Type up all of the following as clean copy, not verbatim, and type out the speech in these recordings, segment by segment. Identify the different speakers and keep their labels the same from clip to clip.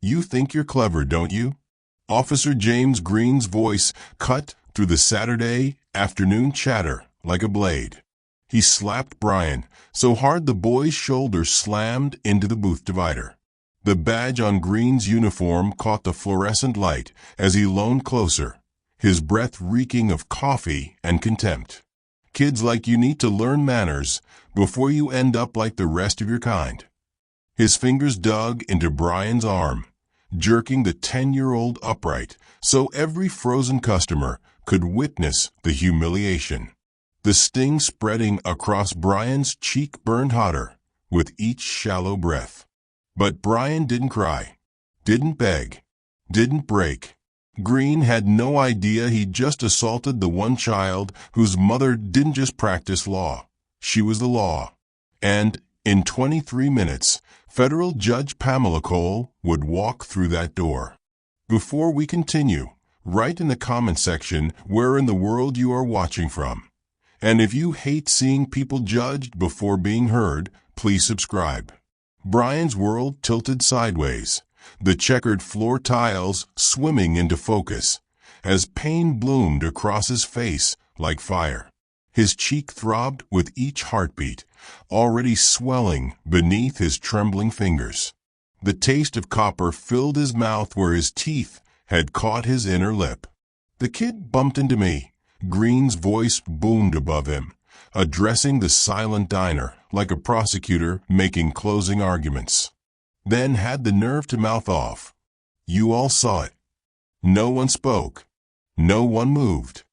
Speaker 1: "You think you're clever, don't you?" Officer James Green's voice cut through the Saturday afternoon chatter like a blade. He slapped Brian so hard the boy's shoulder slammed into the booth divider. The badge on Green's uniform caught the fluorescent light as he leaned closer, his breath reeking of coffee and contempt. "Kids like you need to learn manners before you end up like the rest of your kind." His fingers dug into Brian's arm, jerking the 10-year-old upright so every frozen customer could witness the humiliation. The sting spreading across Brian's cheek burned hotter with each shallow breath. But Brian didn't cry, didn't beg, didn't break. Green had no idea he'd just assaulted the one child whose mother didn't just practice law. She was the law. And in 23 minutes, Federal Judge Pamela Cole would walk through that door. Before we continue, write in the comment section where in the world you are watching from. And if you hate seeing people judged before being heard, please subscribe. Brian's world tilted sideways, the checkered floor tiles swimming into focus, as pain bloomed across his face like fire. His cheek throbbed with each heartbeat, already swelling beneath his trembling fingers. The taste of copper filled his mouth where his teeth had caught his inner lip. "The kid bumped into me," Green's voice boomed above him, addressing the silent diner like a prosecutor making closing arguments. Then had the nerve to mouth off. "You all saw it." No one spoke. No one moved.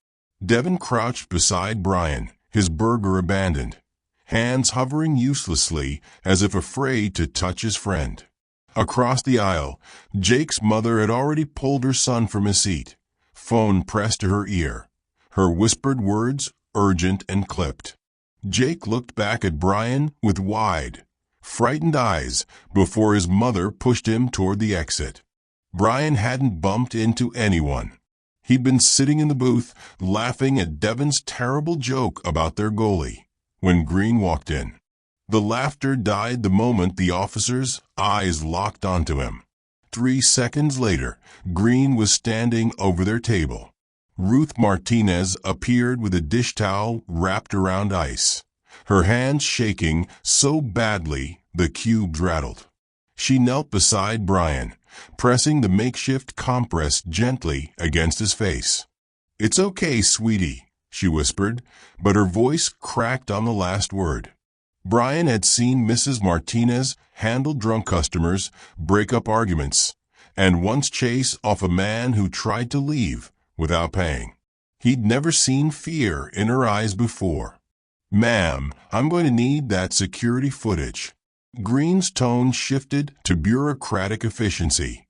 Speaker 1: Devin crouched beside Brian, his burger abandoned, hands hovering uselessly as if afraid to touch his friend. Across the aisle, Jake's mother had already pulled her son from his seat, phone pressed to her ear, her whispered words urgent and clipped. Jake looked back at Brian with wide, frightened eyes before his mother pushed him toward the exit. Brian hadn't bumped into anyone. He'd been sitting in the booth, laughing at Devin's terrible joke about their goalie, when Green walked in. The laughter died the moment the officer's eyes locked onto him. 3 seconds later, Green was standing over their table. Ruth Martinez appeared with a dish towel wrapped around ice, her hands shaking so badly the cubes rattled. She knelt beside Brian, pressing the makeshift compress gently against his face. "It's okay, sweetie," she whispered, but her voice cracked on the last word. Brian had seen Mrs. Martinez handle drunk customers, break up arguments, and once chase off a man who tried to leave without paying. He'd never seen fear in her eyes before. "Ma'am, I'm going to need that security footage." Green's tone shifted to bureaucratic efficiency,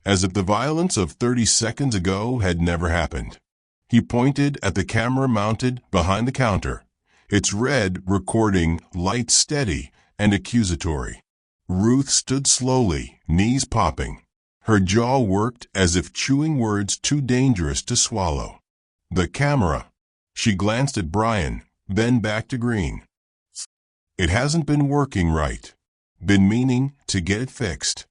Speaker 1: as if the violence of 30 seconds ago had never happened. He pointed at the camera mounted behind the counter, its red recording light steady and accusatory. Ruth stood slowly, knees popping. Her jaw worked as if chewing words too dangerous to swallow. "The camera." She glanced at Brian, then back to Green. "It hasn't been working right. Been meaning to get it fixed."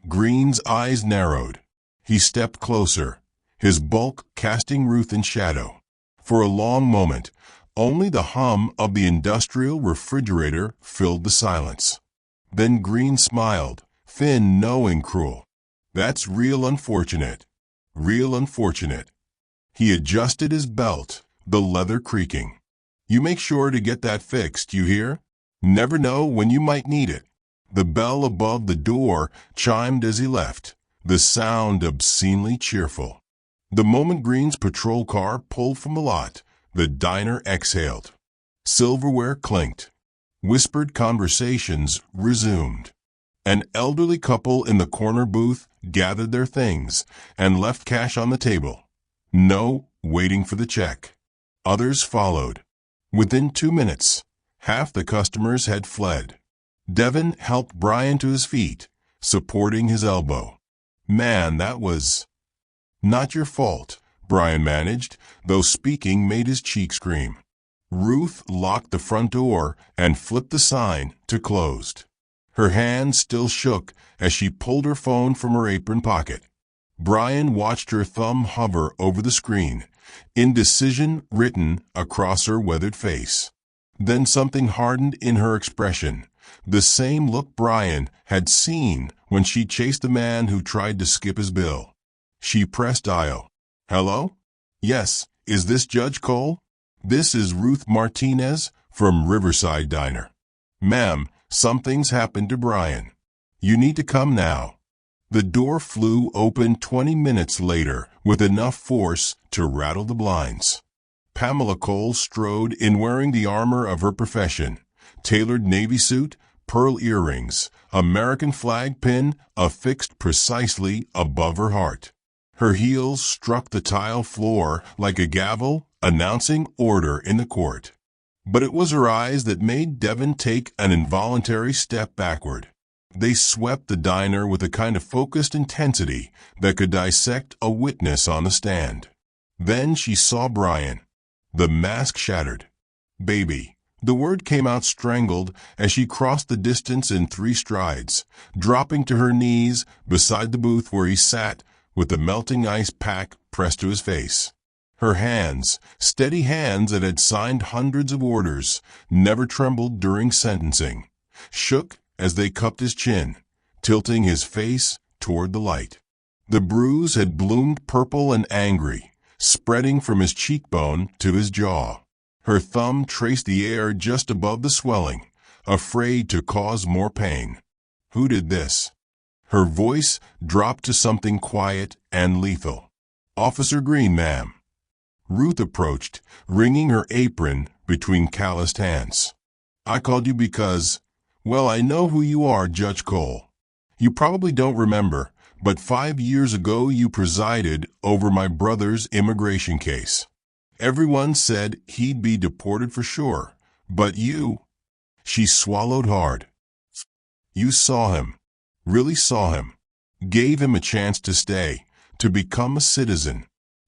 Speaker 1: Green's eyes narrowed. He stepped closer, his bulk casting Ruth in shadow. For a long moment, only the hum of the industrial refrigerator filled the silence. Then Green smiled, thin, knowing, cruel. "That's real unfortunate. Real unfortunate." He adjusted his belt, the leather creaking. "You make sure to get that fixed, you hear? Never know when you might need it." The bell above the door chimed as he left, the sound obscenely cheerful. The moment Green's patrol car pulled from the lot, the diner exhaled. Silverware clinked. Whispered conversations resumed. An elderly couple in the corner booth gathered their things and left cash on the table. No waiting for the check. Others followed. Within 2 minutes, half the customers had fled. Devin helped Brian to his feet, supporting his elbow. "Man, that was..." "Not your fault," Brian managed, though speaking made his cheeks scream. Ruth locked the front door and flipped the sign to closed. Her hand still shook as she pulled her phone from her apron pocket. Brian watched her thumb hover over the screen, indecision written across her weathered face. Then something hardened in her expression, the same look Brian had seen when she chased the man who tried to skip his bill. She pressed dial. Hello? Yes, is this Judge Cole? This is Ruth Martinez from Riverside Diner. Ma'am, something's happened to Brian. You need to come now. The door flew open 20 minutes later with enough force to rattle the blinds. Pamela Cole strode in wearing the armor of her profession, tailored navy suit, pearl earrings, American flag pin affixed precisely above her heart. Her heels struck the tile floor like a gavel announcing order in the court. But it was her eyes that made Devin take an involuntary step backward. They swept the diner with a kind of focused intensity that could dissect a witness on the stand. Then she saw Brian. The mask shattered. Baby. The word came out strangled as she crossed the distance in 3 strides, dropping to her knees beside the booth where he sat with the melting ice pack pressed to his face. Her hands, steady hands that had signed hundreds of orders, never trembled during sentencing, shook as they cupped his chin, tilting his face toward the light. The bruise had bloomed purple and angry, spreading from his cheekbone to his jaw. Her thumb traced the air just above the swelling, afraid to cause more pain. Who did this? Her voice dropped to something quiet and lethal. Officer Green, ma'am. Ruth approached, wringing her apron between calloused hands. I called you because, well, I know who you are, Judge Cole. You probably don't remember, but 5 years ago you presided over my brother's immigration case. Everyone said he'd be deported for sure, but you... She swallowed hard. You saw him, really saw him, gave him a chance to stay, to become a citizen.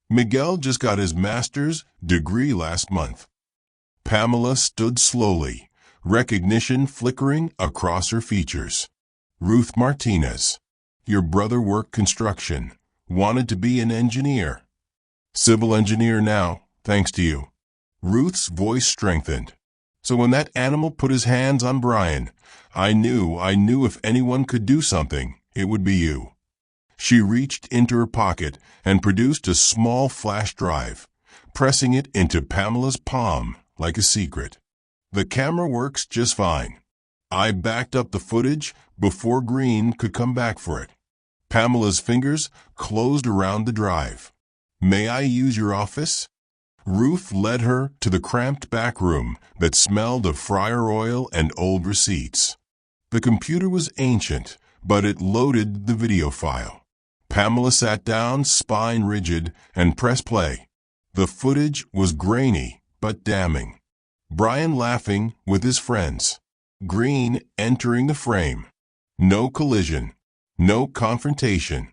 Speaker 1: Miguel just got his master's degree last month. Pamela stood slowly, recognition flickering across her features. Ruth Martinez. Your brother worked construction, wanted to be an engineer. Civil engineer now, thanks to you. Ruth's voice strengthened. So when that animal put his hands on Brian, I knew if anyone could do something, it would be you. She reached into her pocket and produced a small flash drive, pressing it into Pamela's palm like a secret. The camera works just fine. I backed up the footage before Green could come back for it. Pamela's fingers closed around the drive. May I use your office? Ruth led her to the cramped back room that smelled of fryer oil and old receipts. The computer was ancient, but it loaded the video file. Pamela sat down, spine rigid, and pressed play. The footage was grainy, but damning. Brian laughing with his friends. Green entering the frame. No collision. No confrontation.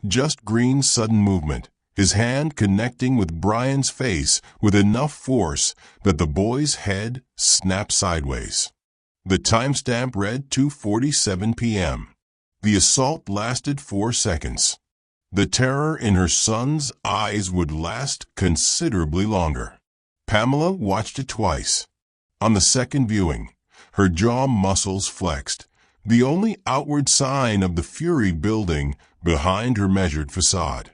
Speaker 1: Just Green's sudden movement, his hand connecting with Brian's face with enough force that the boy's head snapped sideways. The timestamp read 2:47 p.m. The assault lasted 4 seconds. The terror in her son's eyes would last considerably longer. Pamela watched it twice. On the second viewing, her jaw muscles flexed, the only outward sign of the fury building behind her measured facade.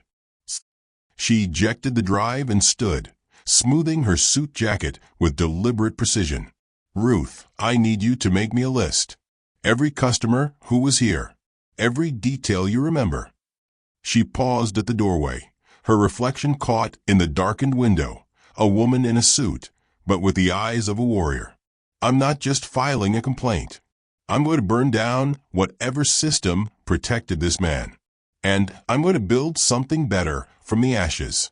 Speaker 1: She ejected the drive and stood, smoothing her suit jacket with deliberate precision. Ruth, I need you to make me a list. Every customer who was here. Every detail you remember. She paused at the doorway, her reflection caught in the darkened window, a woman in a suit, but with the eyes of a warrior. I'm not just filing a complaint. I'm going to burn down whatever system protected this man. And I'm going to build something better from the ashes.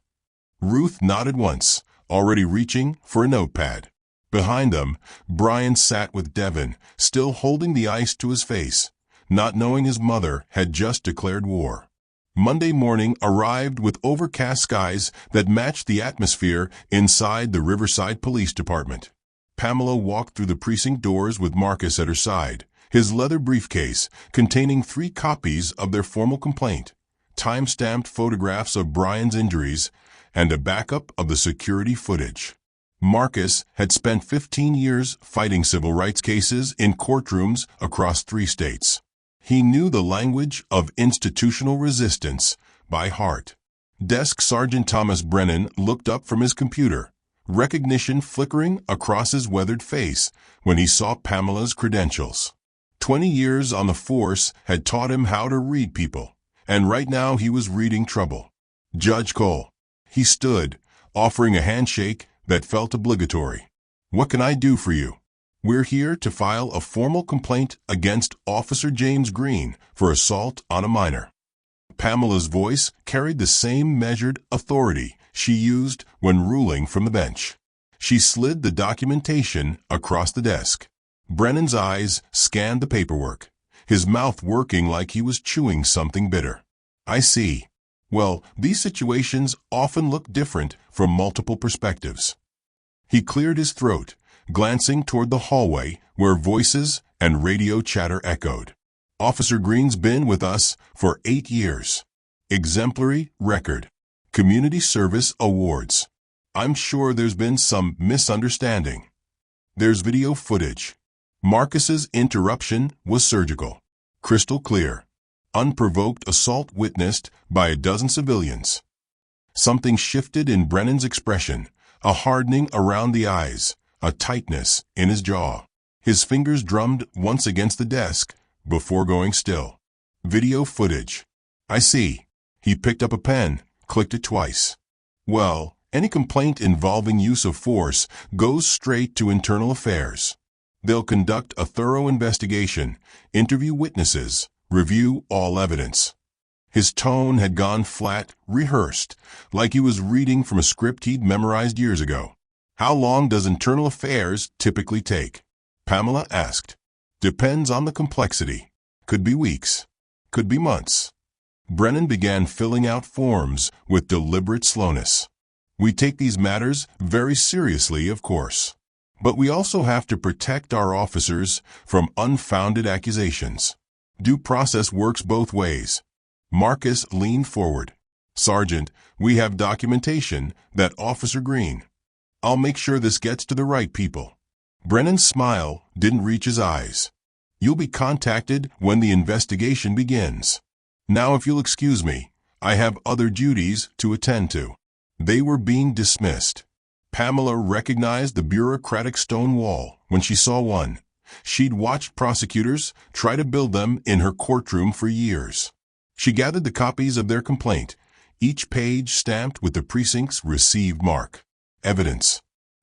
Speaker 1: Ruth nodded once, already reaching for a notepad. Behind them, Brian sat with Devin, still holding the ice to his face, not knowing his mother had just declared war. Monday morning arrived with overcast skies that matched the atmosphere inside the Riverside Police Department. Pamela walked through the precinct doors with Marcus at her side, his leather briefcase containing 3 copies of their formal complaint, time-stamped photographs of Brian's injuries, and a backup of the security footage. Marcus had spent 15 years fighting civil rights cases in courtrooms across 3 states. He knew the language of institutional resistance by heart. Desk Sergeant Thomas Brennan looked up from his computer, recognition flickering across his weathered face when he saw Pamela's credentials. 20 years on the force had taught him how to read people, and right now he was reading trouble. Judge Cole. He stood, offering a handshake that felt obligatory. What can I do for you? We're here to file a formal complaint against Officer James Green for assault on a minor. Pamela's voice carried the same measured authority she used when ruling from the bench. She slid the documentation across the desk. Brennan's eyes scanned the paperwork, his mouth working like he was chewing something bitter. I see. Well, these situations often look different from multiple perspectives. He cleared his throat, glancing toward the hallway where voices and radio chatter echoed. Officer Green's been with us for 8 years. Exemplary record. Community Service Awards. I'm sure there's been some misunderstanding. There's video footage. Marcus's interruption was surgical, crystal clear. Unprovoked assault witnessed by a dozen civilians. Something shifted in Brennan's expression, a hardening around the eyes, a tightness in his jaw. His fingers drummed once against the desk before going still. Video footage. I see. He picked up a pen, clicked it twice. Well, any complaint involving use of force goes straight to internal affairs. They'll conduct a thorough investigation, interview witnesses, review all evidence. His tone had gone flat, rehearsed, like he was reading from a script he'd memorized years ago. How long does internal affairs typically take? Pamela asked. Depends on the complexity. Could be weeks. Could be months. Brennan began filling out forms with deliberate slowness. We take these matters very seriously, of course. But we also have to protect our officers from unfounded accusations. Due process works both ways. Marcus leaned forward. Sergeant, we have documentation that Officer Green. I'll make sure this gets to the right people. Brennan's smile didn't reach his eyes. You'll be contacted when the investigation begins. Now, if you'll excuse me, I have other duties to attend to. They were being dismissed. Pamela recognized the bureaucratic stone wall when she saw one. She'd watched prosecutors try to build them in her courtroom for years. She gathered the copies of their complaint, each page stamped with the precinct's received mark. Evidence.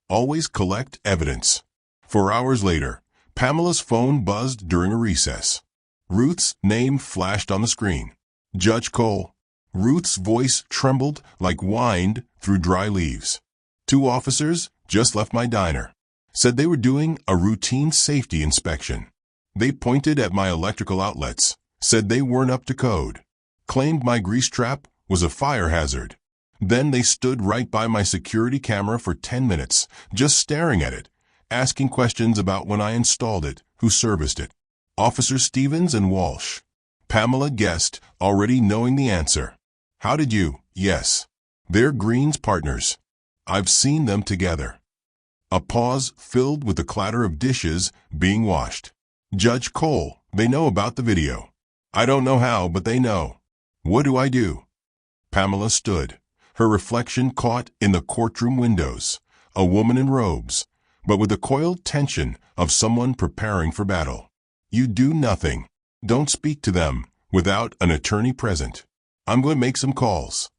Speaker 1: Always collect evidence. 4 hours later, Pamela's phone buzzed during a recess. Ruth's name flashed on the screen. Judge Cole. Ruth's voice trembled like wind through dry leaves. 2 officers just left my diner. Said they were doing a routine safety inspection. They pointed at my electrical outlets, said they weren't up to code, claimed my grease trap was a fire hazard. Then they stood right by my security camera for 10 minutes, just staring at it, asking questions about when I installed it, who serviced it. Officers Stevens and Walsh. Pamela guessed, already knowing the answer. How did you? Yes. They're Green's partners. I've seen them together. A pause filled with the clatter of dishes being washed. Judge Cole, they know about the video. I don't know how, but they know. What do I do? Pamela stood, her reflection caught in the courtroom windows, a woman in robes, but with the coiled tension of someone preparing for battle. You do nothing. Don't speak to them without an attorney present. I'm going to make some calls.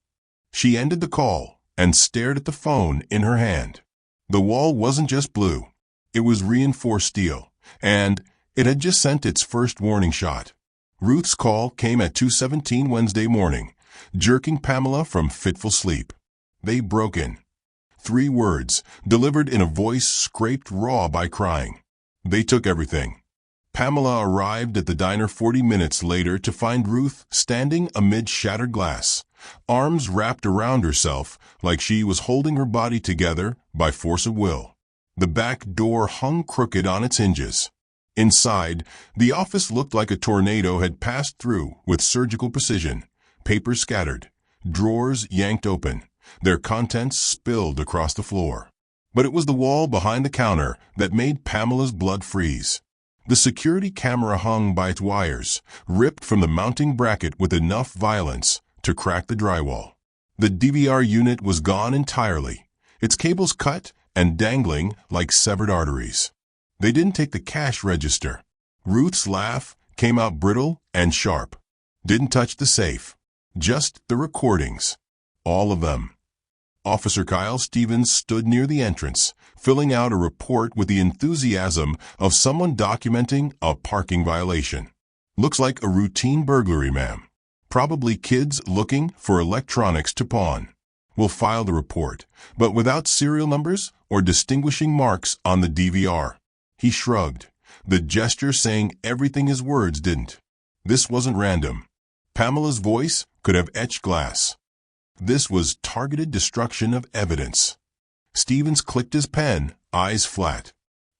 Speaker 1: She ended the call and stared at the phone in her hand. The wall wasn't just blue. It was reinforced steel, and it had just sent its first warning shot. Ruth's call came at 2:17 Wednesday morning, jerking Pamela from fitful sleep. They broke in. 3 words, delivered in a voice scraped raw by crying. They took everything. Pamela arrived at the diner 40 minutes later to find Ruth standing amid shattered glass, arms wrapped around herself like she was holding her body together by force of will. The back door hung crooked on its hinges. Inside, the office looked like a tornado had passed through with surgical precision. Papers scattered, drawers yanked open, their contents spilled across the floor. But it was the wall behind the counter that made Pamela's blood freeze. The security camera hung by its wires, ripped from the mounting bracket with enough violence to crack the drywall. The DVR unit was gone entirely, its cables cut and dangling like severed arteries. They didn't take the cash register. Ruth's laugh came out brittle and sharp. Didn't touch the safe. Just the recordings. All of them. Officer Kyle Stevens stood near the entrance, filling out a report with the enthusiasm of someone documenting a parking violation. Looks like a routine burglary, ma'am. Probably kids looking for electronics to pawn. We'll file the report, but without serial numbers or distinguishing marks on the DVR. He shrugged, the gesture saying everything his words didn't. This wasn't random. Pamela's voice could have etched glass. This was targeted destruction of evidence. Stevens clicked his pen, eyes flat.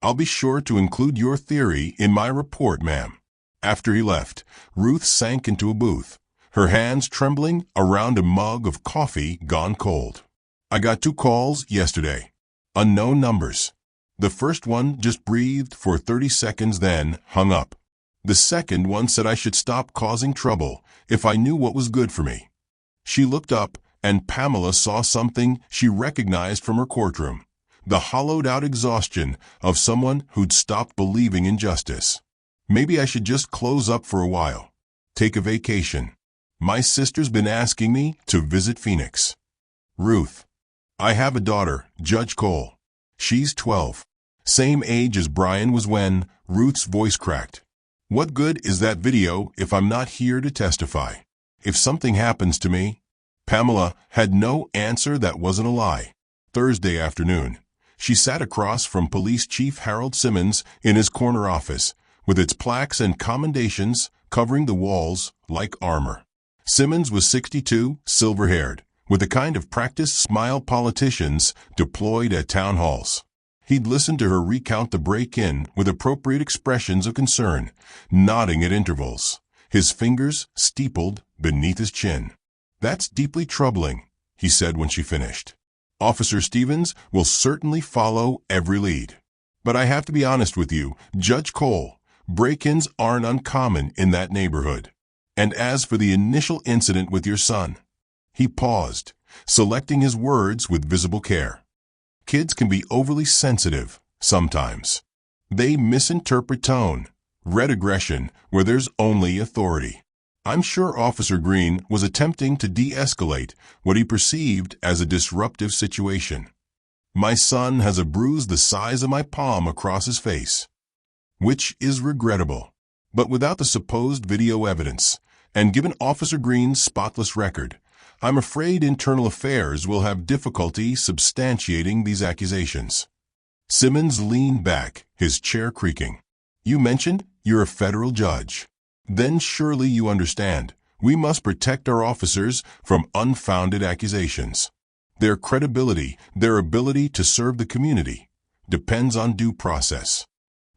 Speaker 1: I'll be sure to include your theory in my report, ma'am. After he left, Ruth sank into a booth, her hands trembling around a mug of coffee gone cold. I got 2 calls yesterday. Unknown numbers. The first one just breathed for 30 seconds, then hung up. The second one said I should stop causing trouble if I knew what was good for me. She looked up, and Pamela saw something she recognized from her courtroom, the hollowed-out exhaustion of someone who'd stopped believing in justice. Maybe I should just close up for a while. Take a vacation. My sister's been asking me to visit Phoenix. Ruth. I have a daughter, Judge Cole. She's 12. Same age as Brian was when Ruth's voice cracked. What good is that video if I'm not here to testify? If something happens to me? Pamela had no answer that wasn't a lie. Thursday afternoon, she sat across from Police Chief Harold Simmons in his corner office, with its plaques and commendations covering the walls like armor. Simmons was 62, silver-haired, with the kind of practiced smile politicians deployed at town halls. He'd listened to her recount the break-in with appropriate expressions of concern, nodding at intervals, his fingers steepled beneath his chin. That's deeply troubling, he said when she finished. Officer Stevens will certainly follow every lead. But I have to be honest with you, Judge Cole, break-ins aren't uncommon in that neighborhood. And as for the initial incident with your son, he paused, selecting his words with visible care. Kids can be overly sensitive, sometimes. They misinterpret tone, read aggression where there's only authority. I'm sure Officer Green was attempting to de-escalate what he perceived as a disruptive situation. My son has a bruise the size of my palm across his face, which is regrettable. But without the supposed video evidence, and given Officer Green's spotless record, I'm afraid Internal Affairs will have difficulty substantiating these accusations. Simmons leaned back, his chair creaking. You mentioned you're a federal judge. Then surely you understand, we must protect our officers from unfounded accusations. Their credibility, their ability to serve the community, depends on due process.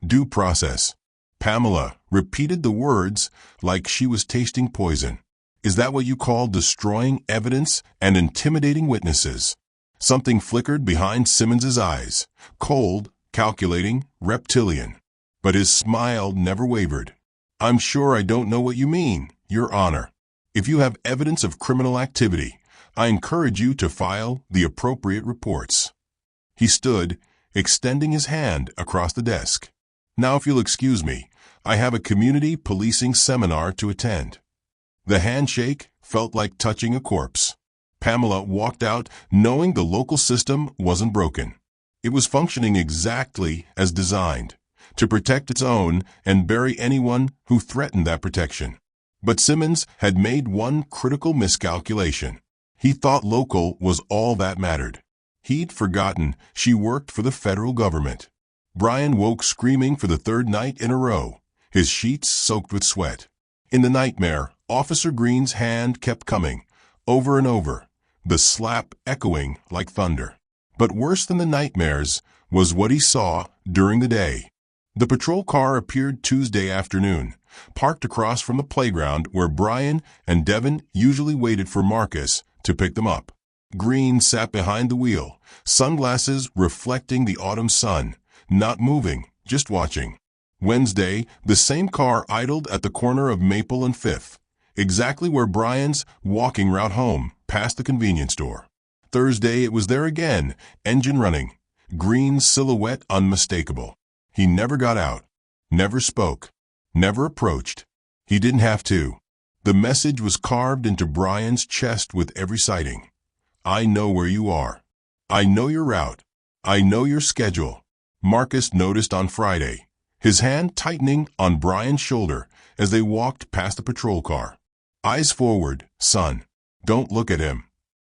Speaker 1: Due process. Pamela repeated the words like she was tasting poison. Is that what you call destroying evidence and intimidating witnesses? Something flickered behind Simmons's eyes, cold, calculating, reptilian. But his smile never wavered. I'm sure I don't know what you mean, Your Honor. If you have evidence of criminal activity, I encourage you to file the appropriate reports. He stood, extending his hand across the desk. Now, if you'll excuse me, I have a community policing seminar to attend. The handshake felt like touching a corpse. Pamela walked out knowing the local system wasn't broken. It was functioning exactly as designed, to protect its own and bury anyone who threatened that protection. But Simmons had made one critical miscalculation. He thought local was all that mattered. He'd forgotten she worked for the federal government. Brian woke screaming for the 3rd night in a row, his sheets soaked with sweat. In the nightmare, Officer Green's hand kept coming, over and over, the slap echoing like thunder. But worse than the nightmares was what he saw during the day. The patrol car appeared Tuesday afternoon, parked across from the playground where Brian and Devin usually waited for Marcus to pick them up. Green sat behind the wheel, sunglasses reflecting the autumn sun, not moving, just watching. Wednesday, the same car idled at the corner of Maple and Fifth, exactly where Brian's walking route home, past the convenience store. Thursday, it was there again, engine running, Green's silhouette unmistakable. He never got out, never spoke, never approached. He didn't have to. The message was carved into Brian's chest with every sighting. I know where you are. I know your route. I know your schedule. Marcus noticed on Friday, his hand tightening on Brian's shoulder as they walked past the patrol car. Eyes forward, son. Don't look at him.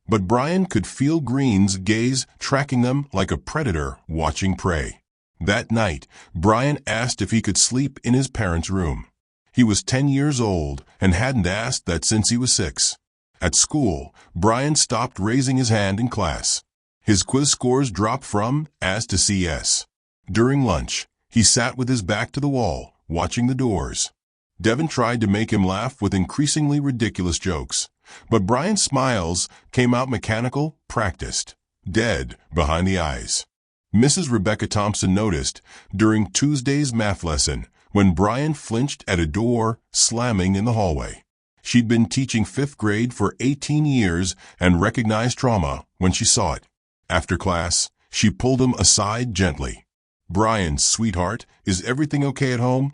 Speaker 1: But Brian could feel Green's gaze tracking them like a predator watching prey. That night, Brian asked if he could sleep in his parents' room. He was 10 years old and hadn't asked that since he was 6. At school, Brian stopped raising his hand in class. His quiz scores dropped from S to CS. During lunch, he sat with his back to the wall, watching the doors. Devin tried to make him laugh with increasingly ridiculous jokes, but Brian's smiles came out mechanical, practiced, dead behind the eyes. Mrs. Rebecca Thompson noticed during Tuesday's math lesson when Brian flinched at a door slamming in the hallway. She'd been teaching 5th grade for 18 years and recognized trauma when she saw it. After class, she pulled him aside gently. Brian, sweetheart, is everything okay at home?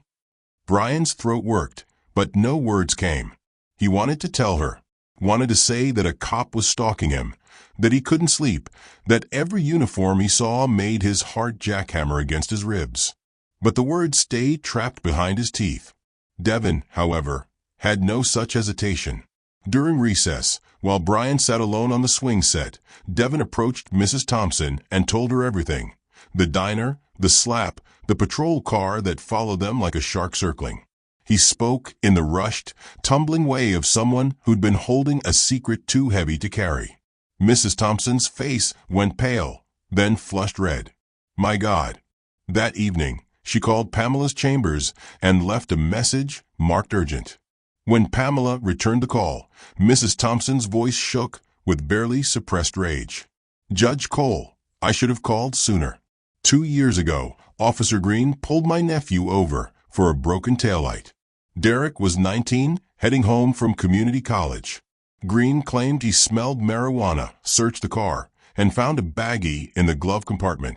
Speaker 1: Brian's throat worked, but no words came. He wanted to tell her, wanted to say that a cop was stalking him, that he couldn't sleep, that every uniform he saw made his heart jackhammer against his ribs. But the words stayed trapped behind his teeth. Devin, however, had no such hesitation. During recess, while Brian sat alone on the swing set, Devin approached Mrs. Thompson and told her everything. The diner, the SLAP, the patrol car that followed them like a shark circling. He spoke in the rushed, tumbling way of someone who'd been holding a secret too heavy to carry. Mrs. Thompson's face went pale, then flushed red. My God. That evening, she called Pamela's chambers and left a message marked urgent. When Pamela returned the call, Mrs. Thompson's voice shook with barely suppressed rage. Judge Cole, I should have called sooner. 2 years ago, Officer Green pulled my nephew over for a broken taillight. Derek was 19, heading home from community college. Green claimed he smelled marijuana, searched the car, and found a baggie in the glove compartment.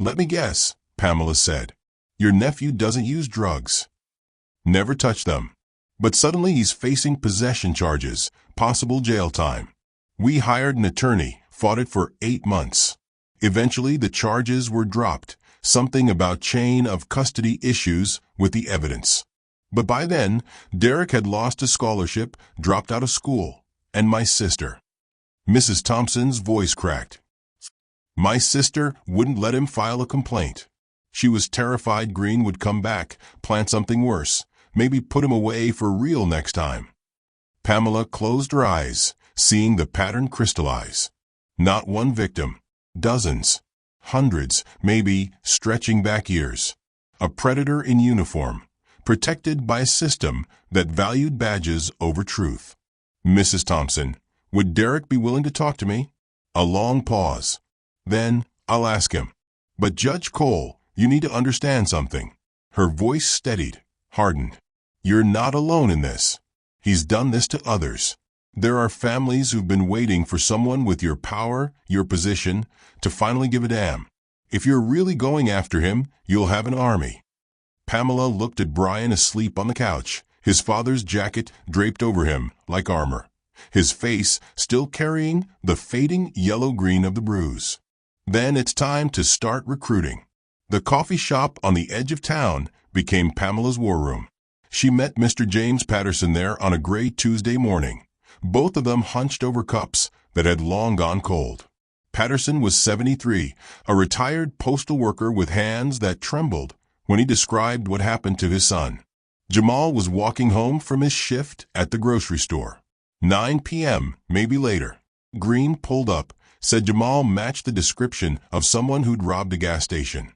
Speaker 1: Let me guess, Pamela said. Your nephew doesn't use drugs. Never touched them. But suddenly he's facing possession charges, possible jail time. We hired an attorney, fought it for 8 months. Eventually the charges were dropped, something about chain of custody issues with the evidence. But by then, Derek had lost his scholarship, dropped out of school, and my sister. Mrs. Thompson's voice cracked. My sister wouldn't let him file a complaint. She was terrified Green would come back, plant something worse, maybe put him away for real next time. Pamela closed her eyes, seeing the pattern crystallize. Not one victim. Dozens. Hundreds, maybe, stretching back years. A predator in uniform, protected by a system that valued badges over truth. Mrs. Thompson, would Derek be willing to talk to me? A long pause. Then, I'll ask him. But Judge Cole, you need to understand something. Her voice steadied, hardened. You're not alone in this. He's done this to others. There are families who've been waiting for someone with your power, your position, to finally give a damn. If you're really going after him, you'll have an army. Pamela looked at Brian asleep on the couch, his father's jacket draped over him like armor, his face still carrying the fading yellow-green of the bruise. Then it's time to start recruiting. The coffee shop on the edge of town became Pamela's war room. She met Mr. James Patterson there on a gray Tuesday morning, both of them hunched over cups that had long gone cold. Patterson was 73, a retired postal worker with hands that trembled when he described what happened to his son. Jamal was walking home from his shift at the grocery store. 9 p.m., maybe later. Green pulled up, said Jamal matched the description of someone who'd robbed a gas station.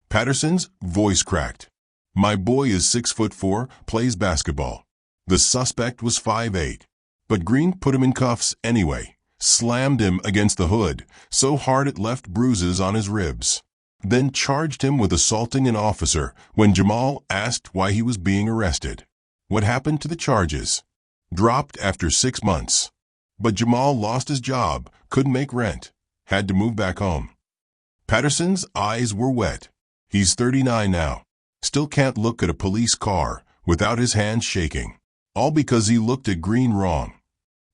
Speaker 1: Patterson's voice cracked. My boy is 6'4", plays basketball. The suspect was 5'8". But Green put him in cuffs anyway, slammed him against the hood so hard it left bruises on his ribs. Then charged him with assaulting an officer when Jamal asked why he was being arrested. What happened to the charges? Dropped after 6 months. But Jamal lost his job, couldn't make rent, had to move back home. Patterson's eyes were wet. He's 39 now. Still can't look at a police car without his hands shaking. All because he looked at Green wrong.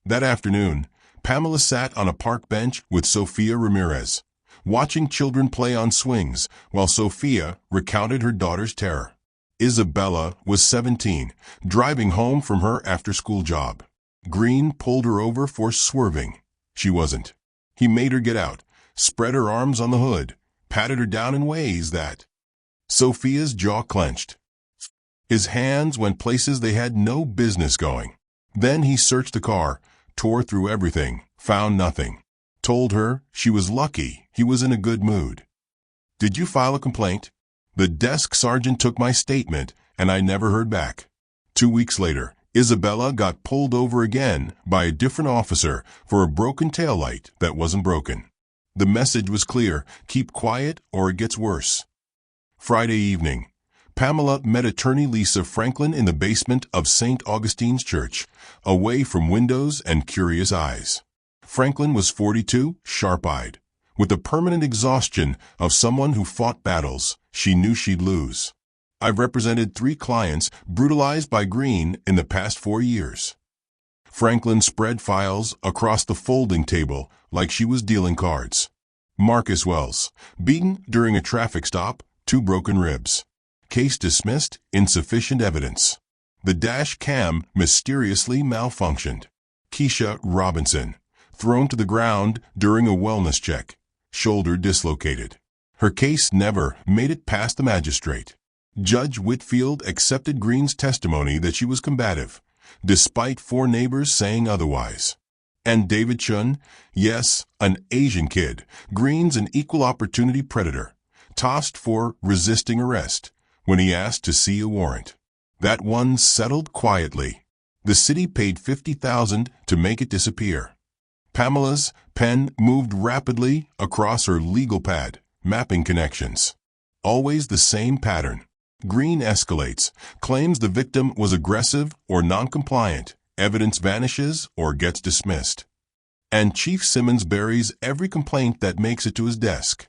Speaker 1: That afternoon, Pamela sat on a park bench with Sophia Ramirez, watching children play on swings while Sophia recounted her daughter's terror. Isabella was 17, driving home from her after-school job. Green pulled her over for swerving. She wasn't. He made her get out, spread her arms on the hood, patted her down in ways that... Sophia's jaw clenched. His hands went places they had no business going. Then he searched the car, tore through everything, found nothing. Told her she was lucky he was in a good mood. Did you file a complaint? The desk sergeant took my statement, and I never heard back. 2 weeks later, Isabella got pulled over again by a different officer for a broken taillight that wasn't broken. The message was clear: keep quiet or it gets worse. Friday evening, Pamela met attorney Lisa Franklin in the basement of St. Augustine's Church, away from windows and curious eyes. Franklin was 42, sharp-eyed, with the permanent exhaustion of someone who fought battles she knew she'd lose. I've represented 3 clients brutalized by Green in the past 4 years. Franklin spread files across the folding table like she was dealing cards. Marcus Wells, beaten during a traffic stop, 2 broken ribs. Case dismissed, insufficient evidence. The dash cam mysteriously malfunctioned. Keisha Robinson, thrown to the ground during a wellness check, shoulder dislocated. Her case never made it past the magistrate. Judge Whitfield accepted Green's testimony that she was combative, despite 4 neighbors saying otherwise. And David Chun, yes, an Asian kid, Green's an equal opportunity predator, tossed for resisting arrest when he asked to see a warrant. That one settled quietly. The city paid $50,000 to make it disappear. Pamela's pen moved rapidly across her legal pad, mapping connections. Always the same pattern. Green escalates, claims the victim was aggressive or non-compliant, evidence vanishes or gets dismissed. And Chief Simmons buries every complaint that makes it to his desk.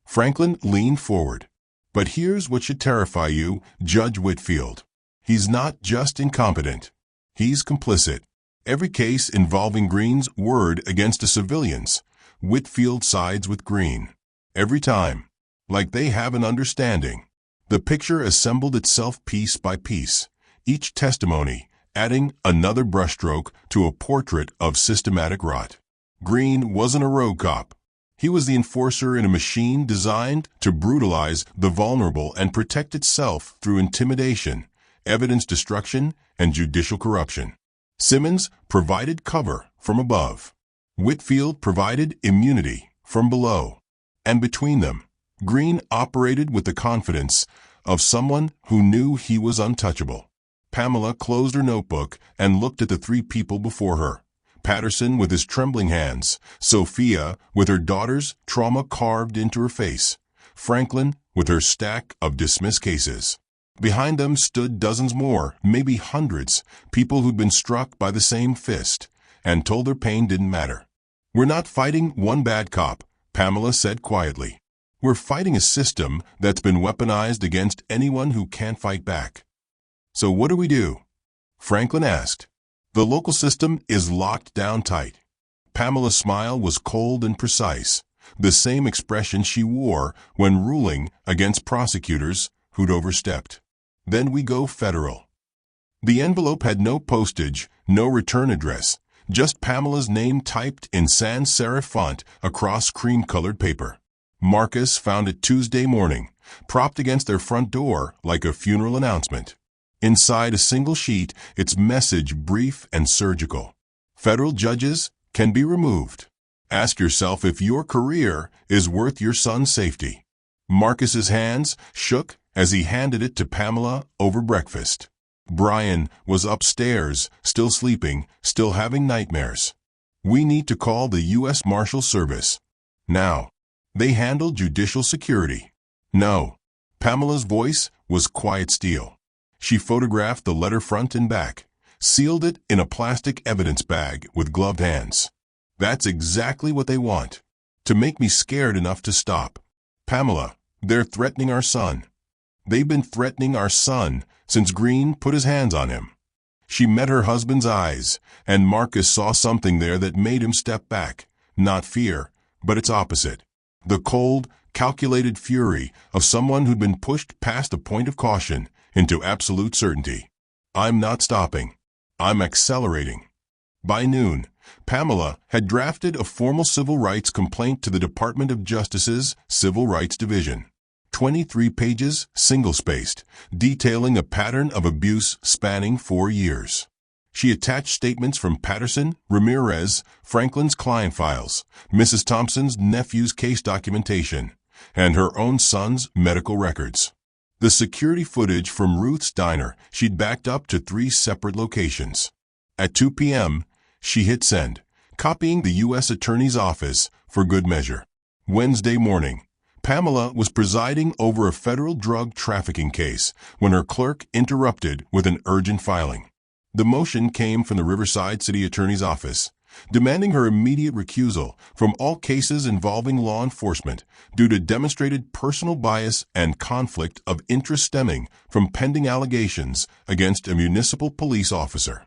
Speaker 1: Franklin leaned forward. But here's what should terrify you, Judge Whitfield. He's not just incompetent. He's complicit. Every case involving Green's word against a civilian's, Whitfield sides with Green. Every time. Like they have an understanding. The picture assembled itself piece by piece, each testimony adding another brushstroke to a portrait of systematic rot. Green wasn't a rogue cop. He was the enforcer in a machine designed to brutalize the vulnerable and protect itself through intimidation, evidence destruction, and judicial corruption. Simmons provided cover from above. Whitfield provided immunity from below. And between them, Green operated with the confidence of someone who knew he was untouchable. Pamela closed her notebook and looked at the 3 people before her. Patterson with his trembling hands, Sophia with her daughter's trauma carved into her face, Franklin with her stack of dismissed cases. Behind them stood dozens more, maybe hundreds, people who'd been struck by the same fist and told their pain didn't matter. We're not fighting one bad cop, Pamela said quietly. We're fighting a system that's been weaponized against anyone who can't fight back. So what do we do? Franklin asked. The local system is locked down tight. Pamela's smile was cold and precise, the same expression she wore when ruling against prosecutors who'd overstepped. Then we go federal. The envelope had no postage, no return address, just Pamela's name typed in sans serif font across cream-colored paper. Marcus found it Tuesday morning, propped against their front door like a funeral announcement. Inside a single sheet, its message brief and surgical. Federal judges can be removed. Ask yourself if your career is worth your son's safety. Marcus's hands shook as he handed it to Pamela over breakfast. Brian was upstairs, still sleeping, still having nightmares. We need to call the U.S. Marshal Service. Now. They handle judicial security. No. Pamela's voice was quiet steel. She photographed the letter front and back, sealed it in a plastic evidence bag with gloved hands. That's exactly what they want. To make me scared enough to stop. Pamela, they're threatening our son. They've been threatening our son since Green put his hands on him. She met her husband's eyes, and Marcus saw something there that made him step back. Not fear, but its opposite. The cold, calculated fury of someone who'd been pushed past a point of caution into absolute certainty. I'm not stopping. I'm accelerating. By noon, Pamela had drafted a formal civil rights complaint to the Department of Justice's Civil Rights Division. 23 pages, single-spaced, detailing a pattern of abuse spanning 4 years. She attached statements from Patterson, Ramirez, Franklin's client files, Mrs. Thompson's nephew's case documentation, and her own son's medical records. The security footage from Ruth's diner she'd backed up to 3 separate locations. At 2 p.m., she hit send, copying the U.S. Attorney's Office for good measure. Wednesday morning, Pamela was presiding over a federal drug trafficking case when her clerk interrupted with an urgent filing. The motion came from the Riverside City Attorney's Office, demanding her immediate recusal from all cases involving law enforcement due to demonstrated personal bias and conflict of interest stemming from pending allegations against a municipal police officer.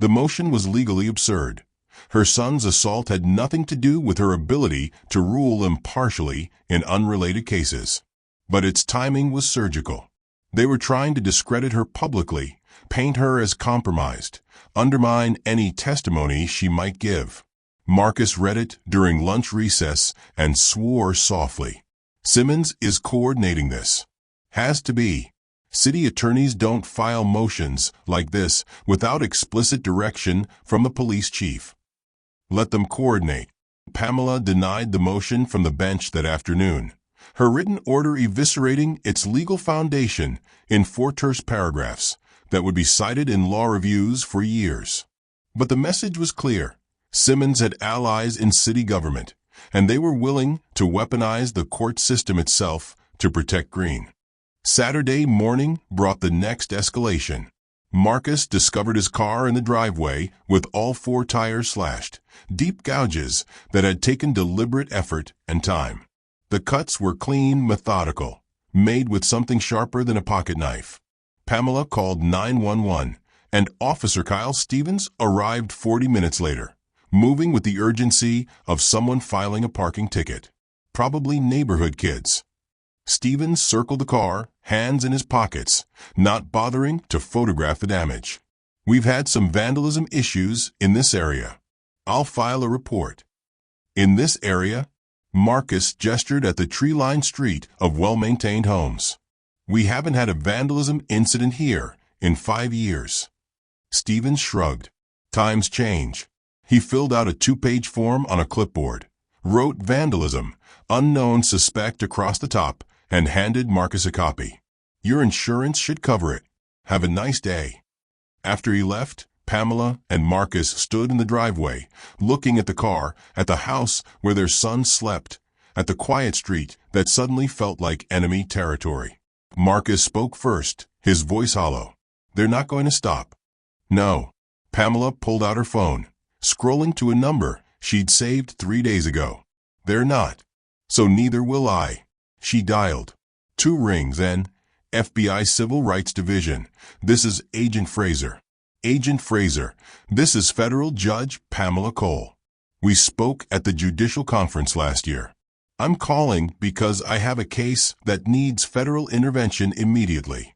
Speaker 1: The motion was legally absurd. Her son's assault had nothing to do with her ability to rule impartially in unrelated cases. But its timing was surgical. They were trying to discredit her publicly, paint her as compromised, undermine any testimony she might give. Marcus read it during lunch recess and swore softly. Simmons is coordinating this. Has to be. City attorneys don't file motions like this without explicit direction from the police chief. Let them coordinate. Pamela denied the motion from the bench that afternoon, her written order eviscerating its legal foundation in 4 terse paragraphs that would be cited in law reviews for years. But the message was clear. Simmons had allies in city government, and they were willing to weaponize the court system itself to protect Green. Saturday morning brought the next escalation. Marcus discovered his car in the driveway with all 4 tires slashed, deep gouges that had taken deliberate effort and time. The cuts were clean, methodical, made with something sharper than a pocket knife. Pamela called 911, and Officer Kyle Stevens arrived 40 minutes later, moving with the urgency of someone filing a parking ticket. Probably neighborhood kids. Stevens circled the car, hands in his pockets, not bothering to photograph the damage. We've had some vandalism issues in this area. I'll file a report. In this area? Marcus gestured at the tree-lined street of well-maintained homes. We haven't had a vandalism incident here in 5 years. Stevens shrugged. Times change. He filled out a 2-page form on a clipboard, wrote vandalism, unknown suspect across the top, and handed Marcus a copy. Your insurance should cover it. Have a nice day. After he left, Pamela and Marcus stood in the driveway, looking at the car, at the house where their son slept, at the quiet street that suddenly felt like enemy territory. Marcus spoke first, his voice hollow. They're not going to stop. No. Pamela pulled out her phone, scrolling to a number she'd saved 3 days ago. They're not. So neither will I. She dialed. 2 rings and FBI Civil Rights Division. This is Agent Fraser. Agent Fraser, this is Federal Judge Pamela Cole. We spoke at the judicial conference last year. I'm calling because I have a case that needs federal intervention immediately.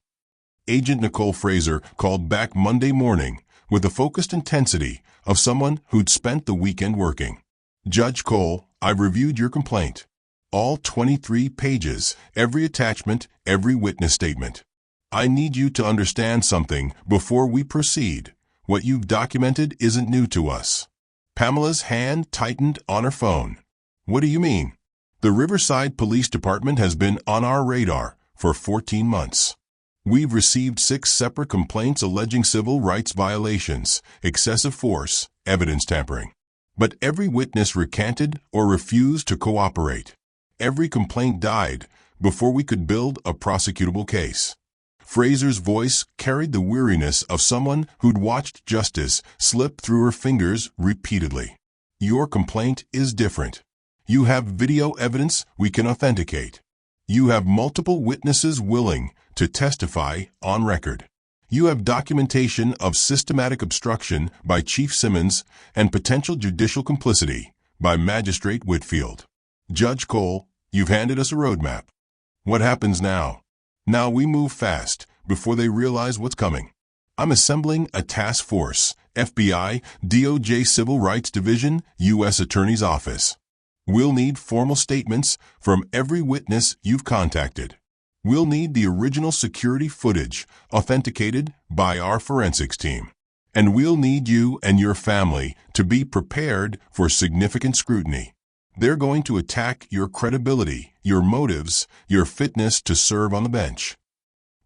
Speaker 1: Agent Nicole Fraser called back Monday morning with the focused intensity of someone who'd spent the weekend working. Judge Cole, I've reviewed your complaint. All 23 pages, every attachment, every witness statement. I need you to understand something before we proceed. What you've documented isn't new to us. Pamela's hand tightened on her phone. What do you mean? The Riverside Police Department has been on our radar for 14 months. We've received 6 separate complaints alleging civil rights violations, excessive force, evidence tampering. But every witness recanted or refused to cooperate. Every complaint died before we could build a prosecutable case. Fraser's voice carried the weariness of someone who'd watched justice slip through her fingers repeatedly. Your complaint is different. You have video evidence we can authenticate. You have multiple witnesses willing to testify on record. You have documentation of systematic obstruction by Chief Simmons and potential judicial complicity by Magistrate Whitfield. Judge Cole, you've handed us a roadmap. What happens now? Now we move fast before they realize what's coming. I'm assembling a task force, FBI, DOJ Civil Rights Division, U.S. Attorney's Office. We'll need formal statements from every witness you've contacted. We'll need the original security footage authenticated by our forensics team. And we'll need you and your family to be prepared for significant scrutiny. They're going to attack your credibility, your motives, your fitness to serve on the bench.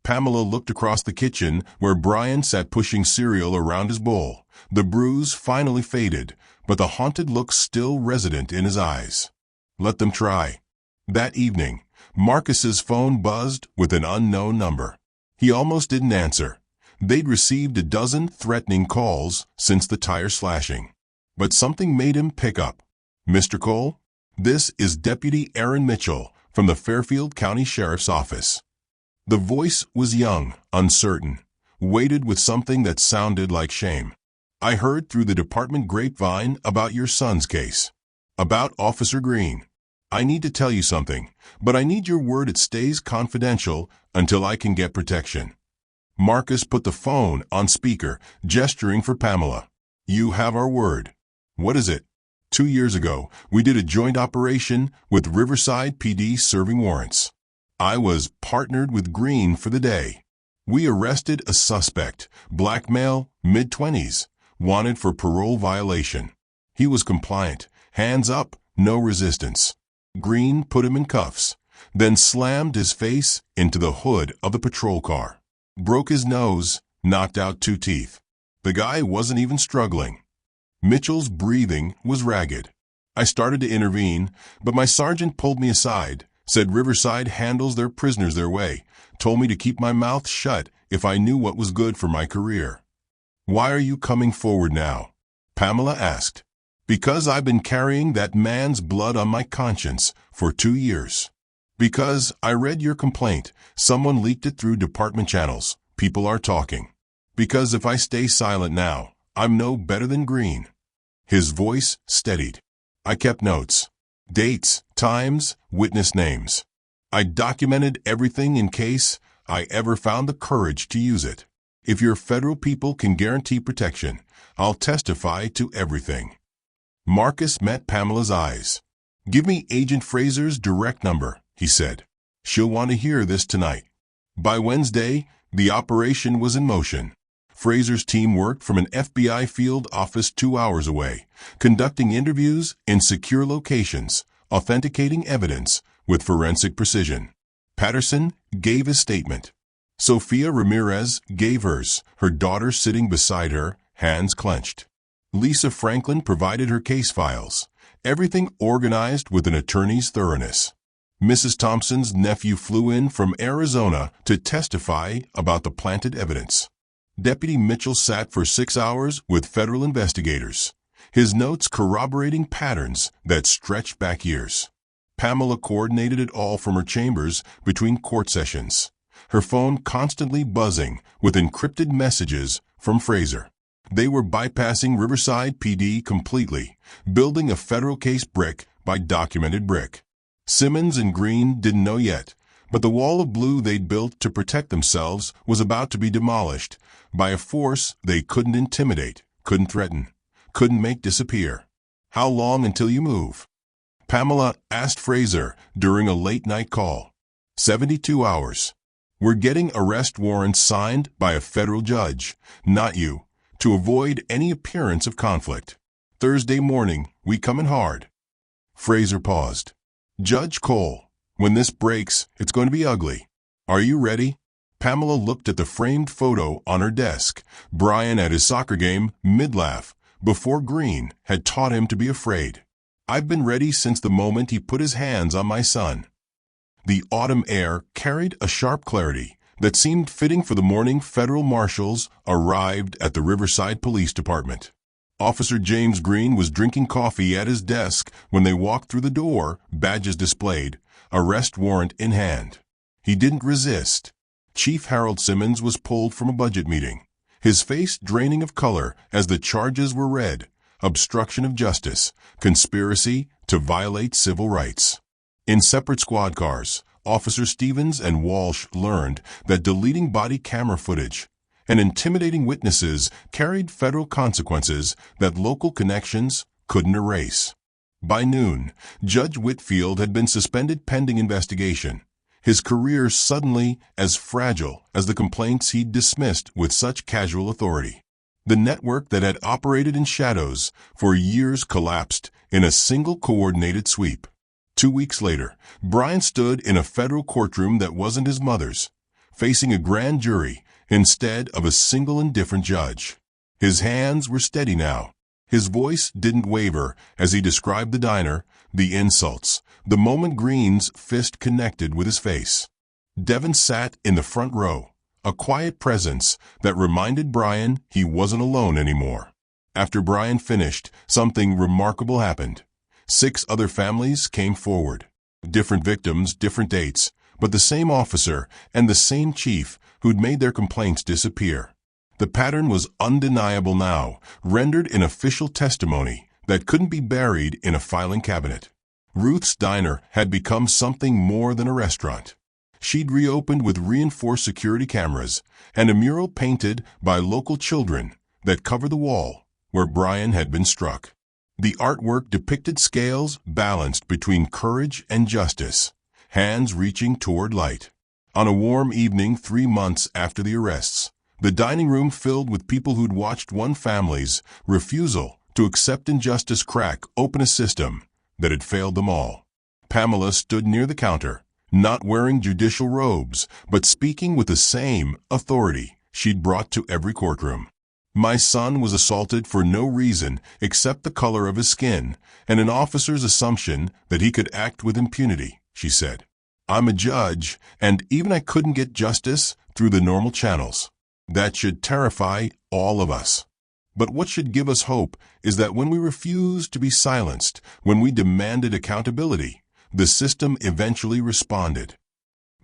Speaker 1: Pamela looked across the kitchen where Brian sat pushing cereal around his bowl. The bruise finally faded, but the haunted look still resident in his eyes. Let them try. That evening, Marcus's phone buzzed with an unknown number. He almost didn't answer. They'd received a dozen threatening calls since the tire slashing. But something made him pick up. Mr. Cole, this is Deputy Aaron Mitchell from the Fairfield County Sheriff's Office. The voice was young, uncertain, weighted with something that sounded like shame. I heard through the department grapevine about your son's case. About Officer Green. I need to tell you something, but I need your word it stays confidential until I can get protection. Marcus put the phone on speaker, gesturing for Pamela. You have our word. What is it? 2 years ago, we did a joint operation with Riverside PD serving warrants. I was partnered with Green for the day. We arrested a suspect, black male, mid-20s, wanted for parole violation. He was compliant, hands up, no resistance. Green put him in cuffs, then slammed his face into the hood of the patrol car. Broke his nose, knocked out 2 teeth. The guy wasn't even struggling. Mitchell's breathing was ragged. I started to intervene, but my sergeant pulled me aside, said Riverside handles their prisoners their way, told me to keep my mouth shut if I knew what was good for my career. Why are you coming forward now? Pamela asked. Because I've been carrying that man's blood on my conscience for 2 years. Because I read your complaint, someone leaked it through department channels, people are talking. Because if I stay silent now, I'm no better than Green. His voice steadied. I kept notes. Dates, times, witness names. I documented everything in case I ever found the courage to use it. If your federal people can guarantee protection, I'll testify to everything. Marcus met Pamela's eyes. Give me Agent Fraser's direct number, he said. She'll want to hear this tonight. By Wednesday, the operation was in motion. Fraser's team worked from an FBI field office 2 hours away, conducting interviews in secure locations, authenticating evidence with forensic precision. Patterson gave his statement. Sophia Ramirez gave hers, her daughter sitting beside her, hands clenched. Lisa Franklin provided her case files, everything organized with an attorney's thoroughness. Mrs. Thompson's nephew flew in from Arizona to testify about the planted evidence. Deputy Mitchell sat for 6 hours with federal investigators, his notes corroborating patterns that stretched back years. Pamela coordinated it all from her chambers between court sessions, her phone constantly buzzing with encrypted messages from Fraser. They were bypassing Riverside PD completely, building a federal case brick by documented brick. Simmons and Green didn't know yet, but the wall of blue they'd built to protect themselves was about to be demolished by a force they couldn't intimidate, couldn't threaten, couldn't make disappear. How long until you move? Pamela asked Fraser during a late-night call. 72 hours. We're getting arrest warrants signed by a federal judge, not you, to avoid any appearance of conflict. Thursday morning, we come in hard. Fraser paused. Judge Cole, when this breaks, it's going to be ugly. Are you ready? Pamela looked at the framed photo on her desk. Brian at his soccer game, mid-laugh, before Green had taught him to be afraid. I've been ready since the moment he put his hands on my son. The autumn air carried a sharp clarity that seemed fitting for the morning federal marshals arrived at the Riverside Police Department. Officer James Green was drinking coffee at his desk when they walked through the door, badges displayed, arrest warrant in hand. He didn't resist. Chief Harold Simmons was pulled from a budget meeting, his face draining of color as the charges were read: obstruction of justice, conspiracy to violate civil rights. In separate squad cars, Officers Stevens and Walsh learned that deleting body camera footage and intimidating witnesses carried federal consequences that local connections couldn't erase. By noon, Judge Whitfield had been suspended pending investigation, his career suddenly as fragile as the complaints he'd dismissed with such casual authority. The network that had operated in shadows for years collapsed in a single coordinated sweep. 2 weeks later, Brian stood in a federal courtroom that wasn't his mother's, facing a grand jury instead of a single indifferent judge. His hands were steady now. His voice didn't waver as he described the diner, the insults, the moment Green's fist connected with his face. Devin sat in the front row, a quiet presence that reminded Brian he wasn't alone anymore. After Brian finished, something remarkable happened. 6 other families came forward. Different victims, different dates, but the same officer and the same chief who'd made their complaints disappear. The pattern was undeniable now, rendered in official testimony that couldn't be buried in a filing cabinet. Ruth's Diner had become something more than a restaurant. She'd reopened with reinforced security cameras and a mural painted by local children that covered the wall where Brian had been struck. The artwork depicted scales balanced between courage and justice, hands reaching toward light. On a warm evening 3 months after the arrests, the dining room filled with people who'd watched one family's refusal to accept injustice crack open a system that had failed them all. Pamela stood near the counter, not wearing judicial robes, but speaking with the same authority she'd brought to every courtroom. My son was assaulted for no reason except the color of his skin and an officer's assumption that he could act with impunity, she said. I'm a judge, and even I couldn't get justice through the normal channels. That should terrify all of us. But what should give us hope is that when we refused to be silenced, when we demanded accountability, the system eventually responded.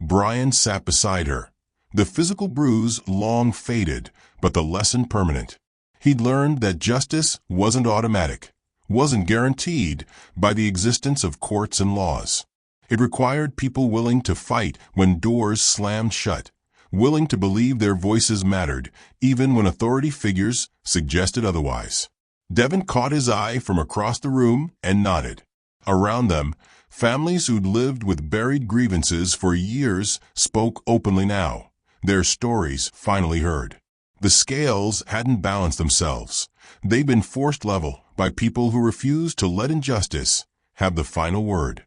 Speaker 1: Brian sat beside her. The physical bruise long faded, but the lesson permanent. He'd learned that justice wasn't automatic, wasn't guaranteed by the existence of courts and laws. It required people willing to fight when doors slammed shut, willing to believe their voices mattered, even when authority figures suggested otherwise. Devin caught his eye from across the room and nodded. Around them, families who'd lived with buried grievances for years spoke openly now, their stories finally heard. The scales hadn't balanced themselves. They'd been forced level by people who refused to let injustice have the final word.